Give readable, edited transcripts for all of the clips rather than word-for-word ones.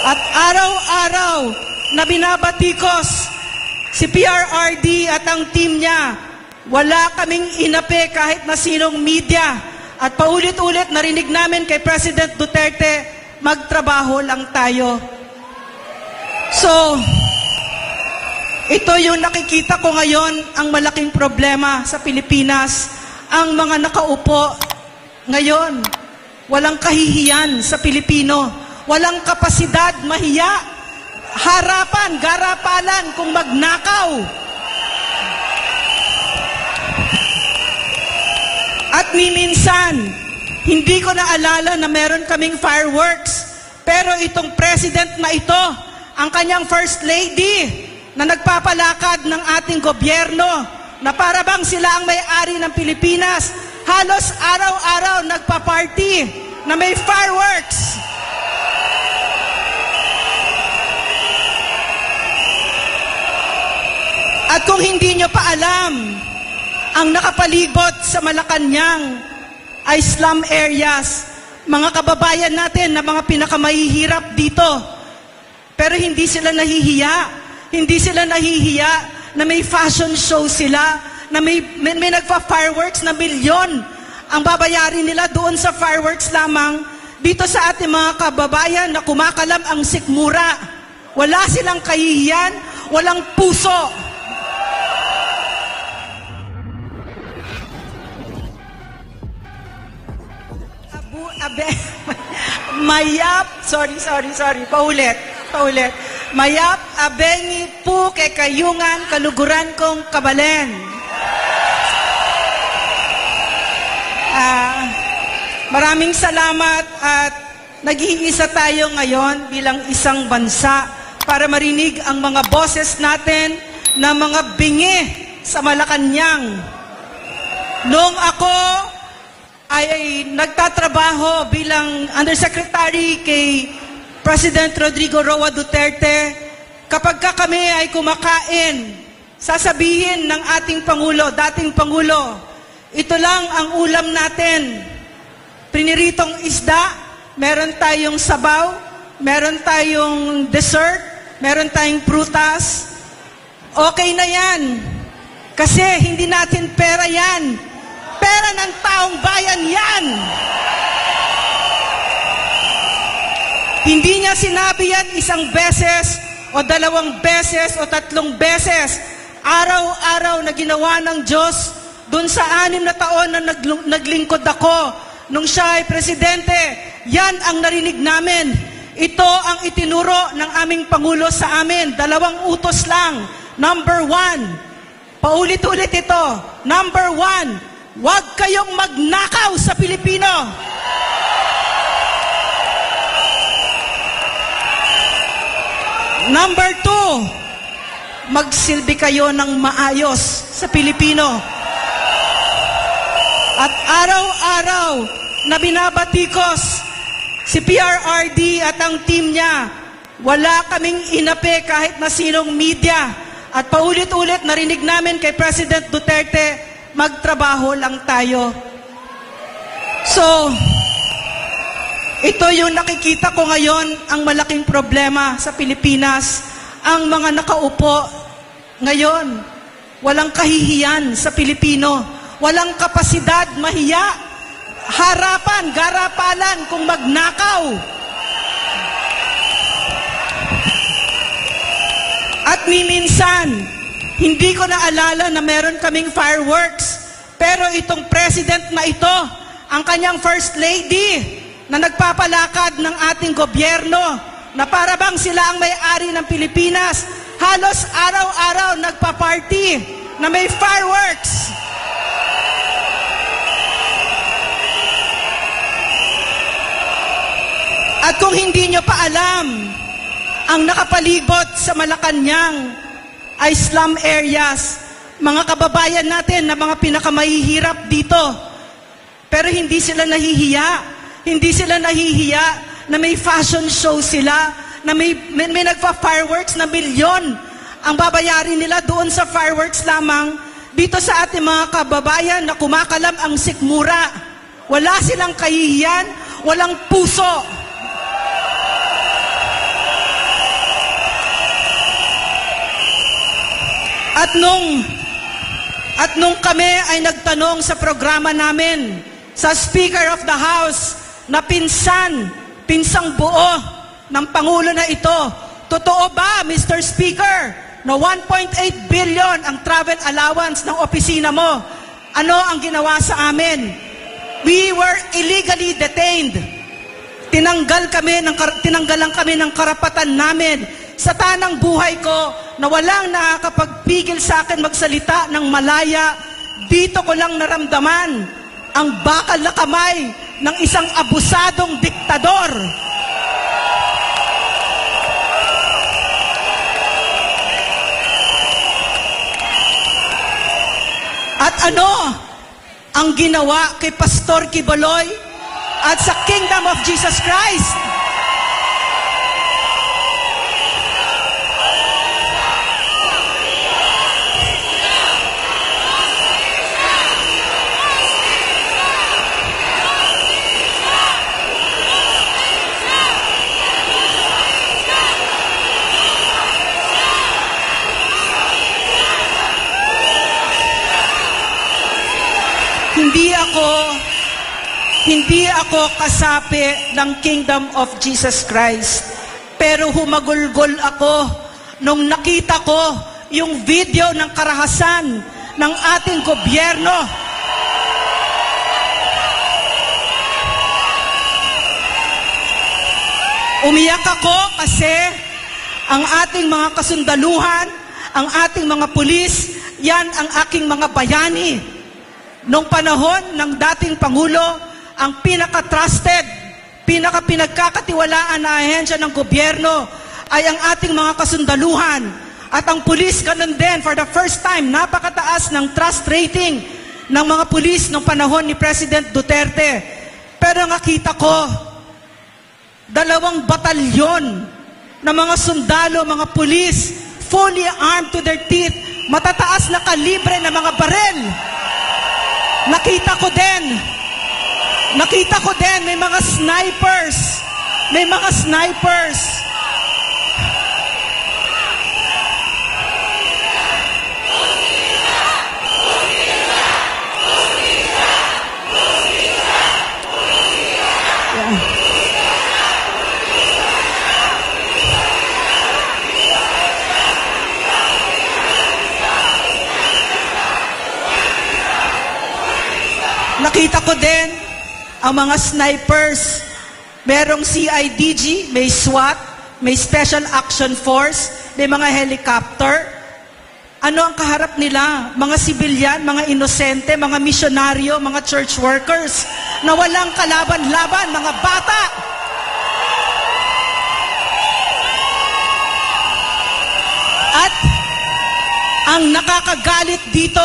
At araw-araw na binabatikos si PRRD at ang team niya, wala kaming inapi kahit na sinong media. At paulit-ulit narinig namin kay President Duterte, magtrabaho lang tayo. So, ito yung nakikita ko ngayon, ang malaking problema sa Pilipinas. Ang mga nakaupo ngayon, walang kahihiyan sa Pilipino, walang kapasidad mahiya, harapan, garapalan kung magnakaw. At minsan, hindi ko naalala na meron kaming fireworks, pero itong president na ito, ang kanyang first lady, na nagpapalakad ng ating gobyerno, na para bang sila ang may-ari ng Pilipinas, halos araw-araw nagpa-party na may fireworks. At kung hindi nyo pa alam, ang nakapalibot sa Malacanang ay slum areas, mga kababayan natin na mga pinakamahihirap dito. Pero hindi sila nahihiya. Hindi sila nahihiya na may fashion show sila, na may nagpa-fireworks na milyon ang babayarin nila doon sa fireworks lamang. Dito sa ating mga kababayan na kumakalam ang sikmura, wala silang kahihiyan, walang puso. Paulit. Mayap, abengi po kay kayungan, kaluguran kong kabalen. Maraming salamat at nag-iisa tayo ngayon bilang isang bansa para marinig ang mga boses natin na mga bingi sa Malacanang. Noong ako ay nagtatrabaho bilang Undersecretary kay President Rodrigo Roa Duterte, kapag kami ay kumakain, sasabihin ng ating Pangulo, dating Pangulo, ito lang ang ulam natin. Priniritong isda, meron tayong sabaw, meron tayong dessert, meron tayong prutas. Okay na yan. Kasi hindi natin pera yan. Pera ng taong bayan yan. Hindi niya sinabi yan isang beses o dalawang beses o tatlong beses. Araw-araw na ginawa ng Diyos dun sa 6 na taon na naglingkod ako nung siya ay presidente. Yan ang narinig namin. Ito ang itinuro ng aming Pangulo sa amin. 2 utos lang. Number 1, paulit-ulit ito. Number 1, huwag kayong magnakaw sa Pilipino. Number 2, magsilbi kayo ng maayos sa Pilipino. At araw-araw na binabatikos si PRRD at ang team niya, wala kaming inapi kahit na sinong media. At paulit-ulit narinig namin kay President Duterte, magtrabaho lang tayo. So, ito yung nakikita ko ngayon, ang malaking problema sa Pilipinas. Ang mga nakaupo ngayon, walang kahihiyan sa Pilipino, walang kapasidad mahiya, harapan, garapalan kung magnakaw. At minsan, hindi ko naalala na meron kaming fireworks, pero itong president na ito, ang kanyang first lady, na nagpapalakad ng ating gobyerno, na para bang sila ang may-ari ng Pilipinas, halos araw-araw nagpa-party na may fireworks. At kung hindi nyo pa alam, ang nakapalibot sa Malacanang ay slum areas, mga kababayan natin na mga pinakamahihirap dito. Pero hindi sila nahihiya. Hindi sila nahihiya na may fashion show sila, na may nagpa-fireworks na milyon ang babayarin nila doon sa fireworks lamang. Dito sa ating mga kababayan na kumakalam ang sikmura, wala silang kahihiyan, walang puso. At nung kami ay nagtanong sa programa namin, sa Speaker of the House, na pinsang buo ng Pangulo na ito, totoo ba, Mr. Speaker, na 1.8 billion ang travel allowance ng opisina mo? Ano ang ginawa sa amin? We were illegally detained. Tinanggalan kami ng karapatan namin. Sa tanang buhay ko, na walang nakakapagpigil sa akin magsalita ng malaya, dito ko lang naramdaman ang bakal na kamay ng isang abusadong diktador. At ano ang ginawa kay Pastor Quiboloy at sa Kingdom of Jesus Christ? Hindi ako kasapi ng Kingdom of Jesus Christ. Pero humagulgol ako nung nakita ko yung video ng karahasan ng ating gobyerno. Umiyak ako kasi ang ating mga kasundaluhan, ang ating mga pulis, yan ang aking mga bayani. Nung panahon ng dating Pangulo, ang pinaka-trusted, pinaka-pinagkakatiwalaan na ahensya ng gobyerno ay ang ating mga kasundaluhan. At ang pulis, ganun din, for the first time, napakataas ng trust rating ng mga pulis nung panahon ni President Duterte. Pero nakita ko, 2 batalyon na mga sundalo, mga pulis, fully armed to their teeth, matataas na kalibre na mga barel. Nakita ko din, may mga snipers. Nakita ko din ang mga snipers. Merong CIDG, may SWAT, may Special Action Force, may mga helicopter. Ano ang kaharap nila? Mga sibilyan, mga inosente, mga misyonaryo, mga church workers na walang kalaban-laban, mga bata. At ang nakakagalit dito,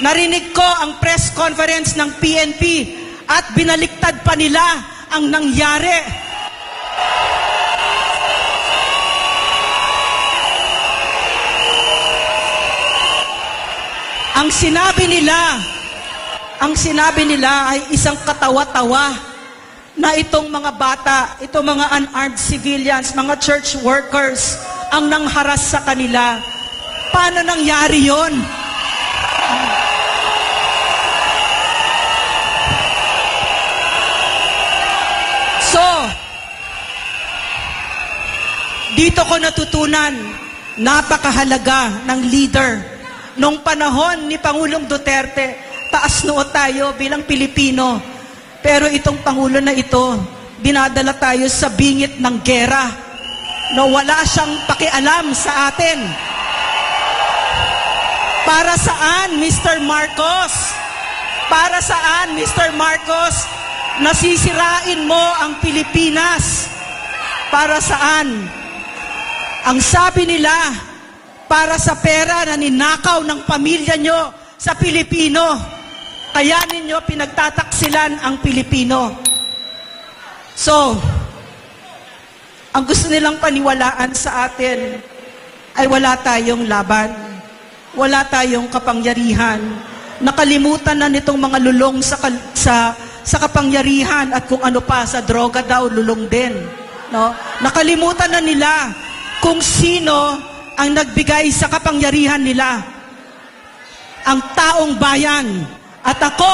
narinig ko ang press conference ng PNP at binaliktad pa nila ang nangyari. Ang sinabi nila ay isang katawa-tawa na itong mga bata, itong mga unarmed civilians, mga church workers ang nangharas sa kanila. Paano nangyari yon? So, dito ko natutunan, napakahalaga ng leader. Nung panahon ni Pangulong Duterte, taas noo tayo bilang Pilipino. Pero itong Pangulo na ito, dinadala tayo sa bingit ng gera na wala siyang pakialam sa atin. Para saan, Mr. Marcos? Para saan, Mr. Marcos? Nasisirain mo ang Pilipinas. Para saan? Ang sabi nila, para sa pera na ninakaw ng pamilya nyo sa Pilipino. Kaya ninyo pinagtataksilan ang Pilipino. So, ang gusto nilang paniwalaan sa atin ay wala tayong laban. Wala tayong kapangyarihan. Nakalimutan na nitong mga lulong sa kapangyarihan at kung ano pa, sa droga daw, lulong din. No? Nakalimutan na nila kung sino ang nagbigay sa kapangyarihan nila, ang taong bayan. At ako,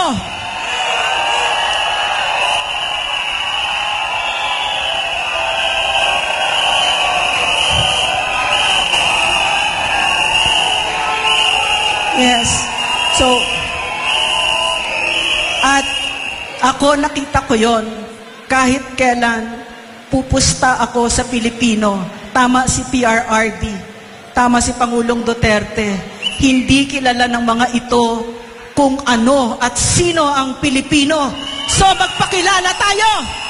yes, so, at ako nakita ko yon kahit kailan pupusta ako sa Pilipino. Tama si PRRD, tama si Pangulong Duterte. Hindi kilala ng mga ito kung ano at sino ang Pilipino. So magpakilala tayo!